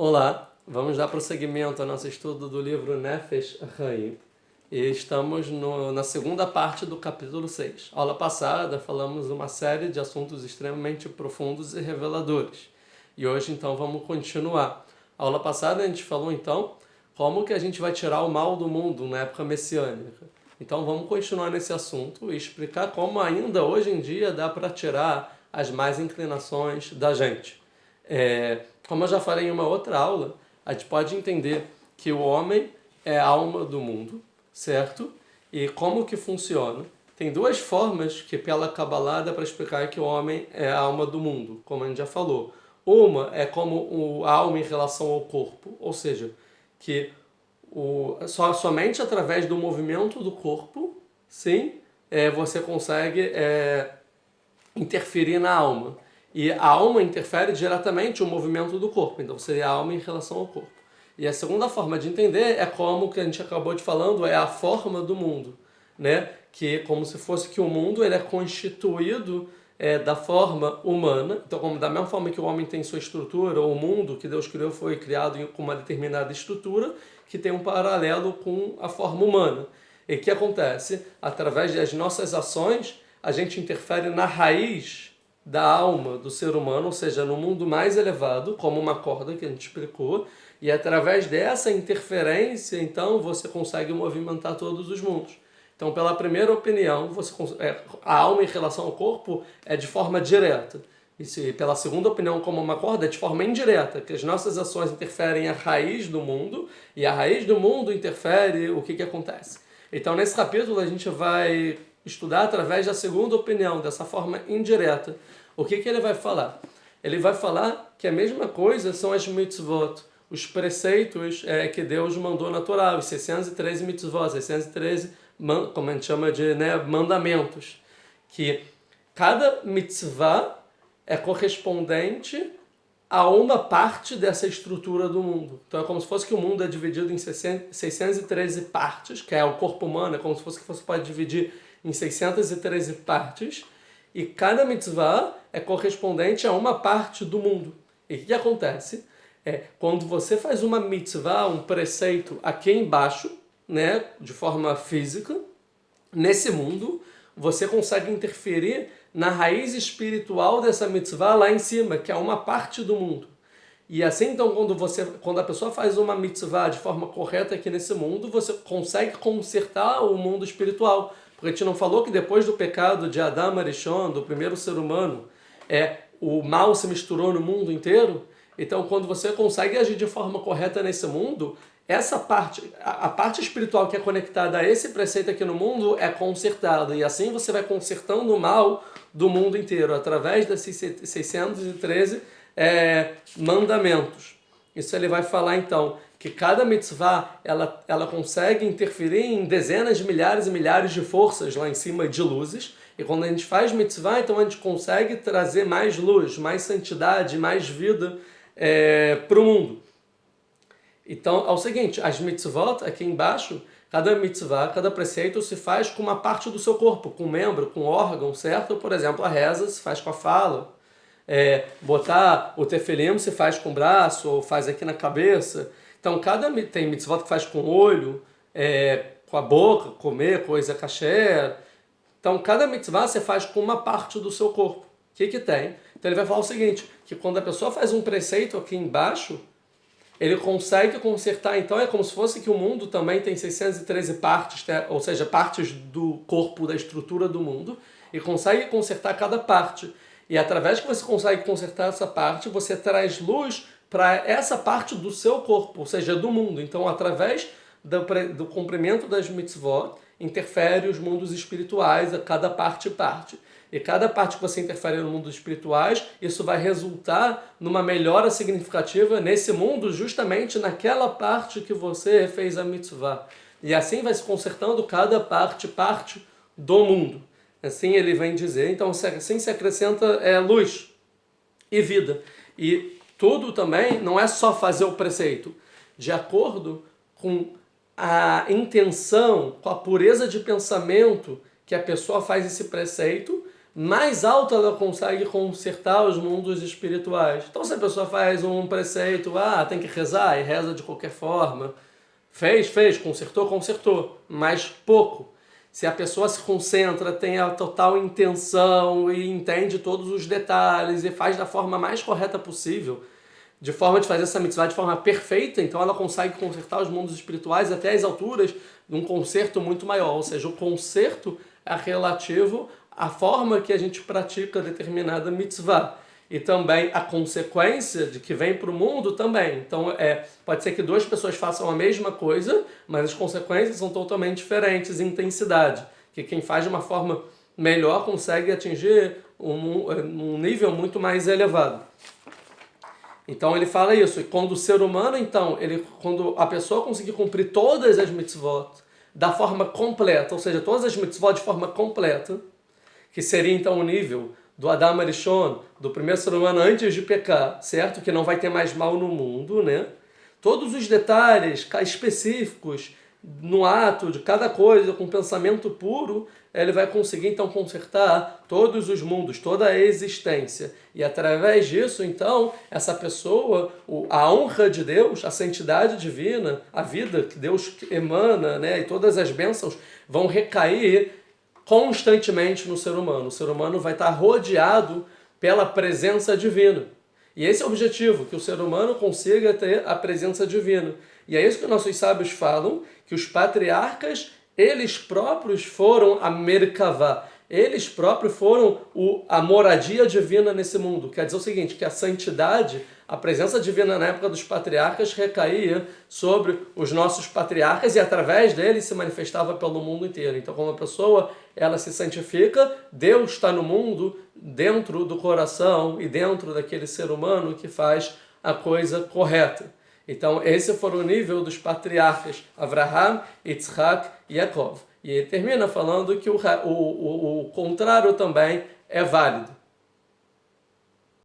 Olá, vamos dar prosseguimento ao nosso estudo do livro Nefesh Haim e estamos na segunda parte do capítulo 6. Aula passada falamos uma série de assuntos extremamente profundos e reveladores e hoje então vamos continuar. Aula passada a gente falou então como que a gente vai tirar o mal do mundo na época messiânica. Então vamos continuar nesse assunto e explicar como ainda hoje em dia dá para tirar as más inclinações da gente. Como eu já falei em uma outra aula, a gente pode entender que o homem é a alma do mundo, certo? E como que funciona? Tem duas formas que pela Kabbalah dá para explicar que o homem é a alma do mundo, como a gente já falou. Uma é como a alma em relação ao corpo, ou seja, que somente através do movimento do corpo, sim, você consegue interferir na alma. E a alma interfere diretamente no movimento do corpo, então seria a alma em relação ao corpo. E a segunda forma de entender é como que a gente acabou de falando, é a forma do mundo, né? Que é como se fosse que o mundo ele é constituído da forma humana. Então, como da mesma forma que o homem tem sua estrutura, o mundo que Deus criou foi criado com uma determinada estrutura que tem um paralelo com a forma humana. E o que acontece? Através das nossas ações, a gente interfere na raiz da alma do ser humano, ou seja, no mundo mais elevado, como uma corda que a gente explicou, e através dessa interferência, então, você consegue movimentar todos os mundos. Então, pela primeira opinião, a alma em relação ao corpo é de forma direta. E pela segunda opinião, como uma corda, é de forma indireta, que as nossas ações interferem a raiz do mundo, e a raiz do mundo interfere o que acontece. Então, nesse capítulo, a gente vai estudar através da segunda opinião, dessa forma indireta. O que ele vai falar? Ele vai falar que a mesma coisa são as mitzvot, os preceitos que Deus mandou na Torá, os 613 mitzvot, 613, como a gente chama de mandamentos, que cada mitzvah é correspondente a uma parte dessa estrutura do mundo. Então é como se fosse que o mundo é dividido em 613 partes, que é o corpo humano, é como se fosse que você pode dividir em 613 partes, e cada mitzvah é correspondente a uma parte do mundo. E o que acontece? Quando você faz uma mitzvah, um preceito aqui embaixo, né, de forma física, nesse mundo, você consegue interferir na raiz espiritual dessa mitzvah lá em cima, que é uma parte do mundo. E assim, então, quando a pessoa faz uma mitzvah de forma correta aqui nesse mundo, você consegue consertar o mundo espiritual. Porque a gente não falou que depois do pecado de Adam Arishon, do primeiro ser humano, o mal se misturou no mundo inteiro? Então, quando você consegue agir de forma correta nesse mundo, essa parte, a parte espiritual que é conectada a esse preceito aqui no mundo é consertada. E assim você vai consertando o mal do mundo inteiro, através desses 613 mandamentos. Isso ele vai falar então, que cada mitzvah ela consegue interferir em dezenas de milhares e milhares de forças lá em cima de luzes. E quando a gente faz mitzvah, então a gente consegue trazer mais luz, mais santidade, mais vida para o mundo. Então, é o seguinte, as mitzvot aqui embaixo, cada mitzvah, cada preceito se faz com uma parte do seu corpo, com um membro, com um órgão, certo? Por exemplo, a reza se faz com a fala, botar o tefilim se faz com o braço, ou faz aqui na cabeça. Então, tem mitzvot que faz com o olho, com a boca, comer coisa kasher. Então, cada mitzvah você faz com uma parte do seu corpo. O que tem? Então, ele vai falar o seguinte, que quando a pessoa faz um preceito aqui embaixo, ele consegue consertar, então é como se fosse que o mundo também tem 613 partes, ou seja, partes do corpo, da estrutura do mundo, e consegue consertar cada parte. E através que você consegue consertar essa parte, você traz luz para essa parte do seu corpo, ou seja, do mundo. Então, através do cumprimento das mitzvot, interfere os mundos espirituais, a cada parte e parte. E cada parte que você interfere no mundo espirituais, isso vai resultar numa melhora significativa nesse mundo, justamente naquela parte que você fez a mitzvah. E assim vai se consertando cada parte do mundo. Assim ele vem dizer. Então assim se acrescenta luz e vida. E tudo também não é só fazer o preceito. De acordo com a intenção, com a pureza de pensamento que a pessoa faz esse preceito, mais alto ela consegue consertar os mundos espirituais. Então, se a pessoa faz um preceito, tem que rezar, e reza de qualquer forma, fez, consertou, mas pouco. Se a pessoa se concentra, tem a total intenção e entende todos os detalhes e faz da forma mais correta possível, de forma de fazer essa mitzvah de forma perfeita, então ela consegue consertar os mundos espirituais até as alturas de um conserto muito maior. Ou seja, o conserto é relativo à forma que a gente pratica determinada mitzvah. E também a consequência de que vem para o mundo também. Então, pode ser que duas pessoas façam a mesma coisa, mas as consequências são totalmente diferentes em intensidade. Que quem faz de uma forma melhor consegue atingir um nível muito mais elevado. Então ele fala isso, e quando o ser humano, então, quando a pessoa conseguir cumprir todas as mitzvot da forma completa, ou seja, todas as mitzvot de forma completa, que seria então o nível do Adam Arishon, do primeiro ser humano antes de pecar, certo? Que não vai ter mais mal no mundo, né? Todos os detalhes específicos no ato de cada coisa, com pensamento puro, ele vai conseguir então consertar todos os mundos, toda a existência. E através disso, então, essa pessoa, a honra de Deus, a santidade divina, a vida que Deus emana, né? E todas as bênçãos vão recair constantemente no ser humano. O ser humano vai estar rodeado pela presença divina. E esse é o objetivo, que o ser humano consiga ter a presença divina. E é isso que nossos sábios falam, que os patriarcas, eles próprios foram a Merkavá. Eles próprios foram a moradia divina nesse mundo. Quer dizer o seguinte, que a santidade, a presença divina na época dos patriarcas recaía sobre os nossos patriarcas e através deles se manifestava pelo mundo inteiro. Então, quando a pessoa ela se santifica, Deus está no mundo, dentro do coração e dentro daquele ser humano que faz a coisa correta. Então, esse foi o nível dos patriarcas Avraham, Yitzhak e Yaakov. E ele termina falando que o contrário também é válido.